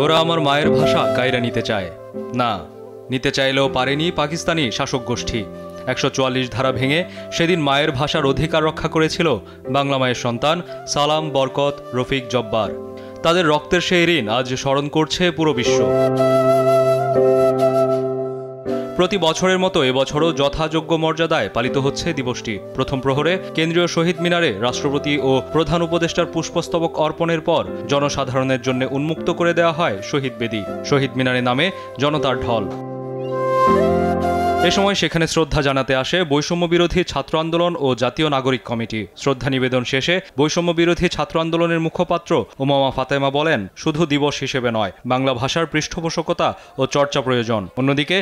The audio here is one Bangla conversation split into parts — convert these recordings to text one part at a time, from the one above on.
ওরা আমার মায়ের ভাষা কায়রা নিতে চায় না, নিতে চাইলেও পারেনি পাকিস্তানি শাসক গোষ্ঠী। ১৪৪ ধারা ভেঙে সেদিন মায়ের ভাষার অধিকার রক্ষা করেছিল বাংলা মায়ের সন্তান সালাম, বরকত, রফিক, জব্বার। তাদের রক্তের সেই ঋণ আজ স্মরণ করছে পুরো বিশ্ব। প্রতি বছরের মতো এবছরও যথাযোগ্য মর্যাদায় পালিত হচ্ছে দিবসটি। প্রথম প্রহরে কেন্দ্রীয় শহীদ মিনারে রাষ্ট্রপতি ও প্রধান উপদেষ্টার পুষ্পস্তবক অর্পণের পর জনসাধারণের জন্য উন্মুক্ত করে দেওয়া হয় শহীদ বেদি। শহীদ মিনারে নামে জনতার ঢল। এ সময় সেখানে শ্রদ্ধা জানাতে আসে বৈষম্য বিরোধী ছাত্র আন্দোলন ও জাতীয় নাগরিক কমিটি। শ্রদ্ধা নিবেদন শেষে বৈষম্য বিরোধী ছাত্র আন্দোলনের মুখপাত্র উমামা ফাতেমা বলেন, শুধু দিবস হিসেবে নয়, বাংলা ভাষার পৃষ্ঠপোষকতা ও চর্চা প্রয়োজন। অন্যদিকে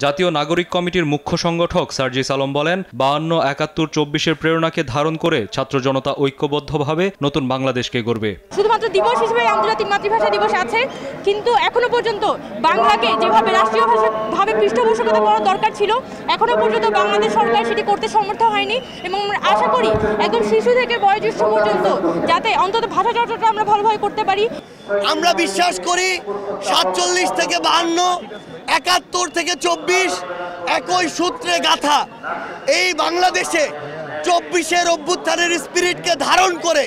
জাতীয় নাগরিক কমিটির মুখ্য সংগঠক সার্জিস আলম বলেন, 52, 71, 24-এর প্রেরণাকে ধারণ করে ছাত্র জনতা ঐক্যবদ্ধভাবে নতুন বাংলাদেশকে গড়বে। শুধুমাত্র দিবস হিসেবে আন্তর্জাতিক মাতৃভাষা দিবস আছে, কিন্তু এখনো পর্যন্ত বাংলাকে যেভাবে রাষ্ট্রীয় ভাষাভাবে পৃষ্ঠপোষকতা করা দরকার ছিল, এখনো পর্যন্ত বাংলাদেশ সরকার সেটি করতে সমর্থ হয়নি। এবং আমরা আশা করি একদম শিশু থেকে বয়োজ্যেষ্ঠ পর্যন্ত যাতে অন্তত ভাষা চর্চাটা আমরা ভালোভাবে করতে পারি। আমরা বিশ্বাস করি 47 থেকে 52, 71 থেকে 24 একই সূত্রে গাথা এই বাংলাদেশে 24-এর অভ্যুত্থানের স্পিরিটকে ধারণ করে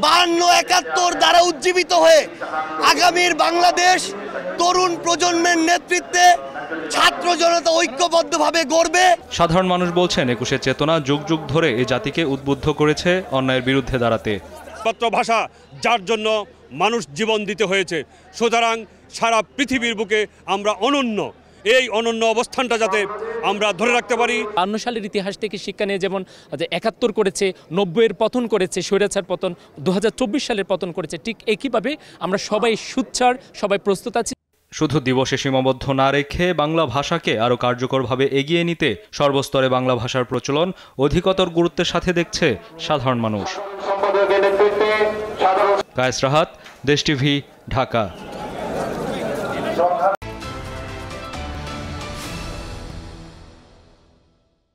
52, 71 দ্বারা উজ্জীবিত হয়ে আগামীর বাংলাদেশ তরুণ প্রজন্মের নেতৃত্বে ছাত্র জনতা ঐক্যবদ্ধভাবে গড়বে। সাধারণ মানুষ বলছেন, 21-এর চেতনা যুগ যুগ ধরে এই জাতিকে উদ্বুদ্ধ করেছে অন্যায়ের বিরুদ্ধে দাঁড়াতে। ভাষা যার জন্য মানুষ জীবন দিতে হয়েছে, সুতরাং সারা পৃথিবীর বুকে আমরা অনন্য। এই অনন্য অবস্থানটা যাতে আমরা ধরে রাখতে পারি। 52 সালের ইতিহাস থেকে শিক্ষা নিয়ে যেমন 71 করেছে, 90-এর পতন করেছে, স্বৈরাচার পতন, 2024 সালের পতন করেছে, ঠিক একইভাবে আমরা সবাই সুচ্চার, সবাই প্রস্তুত আছি। শুধু দিবসে সীমাবদ্ধ না রেখে বাংলা ভাষাকে আরও কার্যকরভাবে এগিয়ে নিতে সর্বস্তরে বাংলা ভাষার প্রচলন অধিকতর গুরুত্বের সাথে দেখছে সাধারণ মানুষ। কায়েস রাহাত, দেশ টিভি, ঢাকা।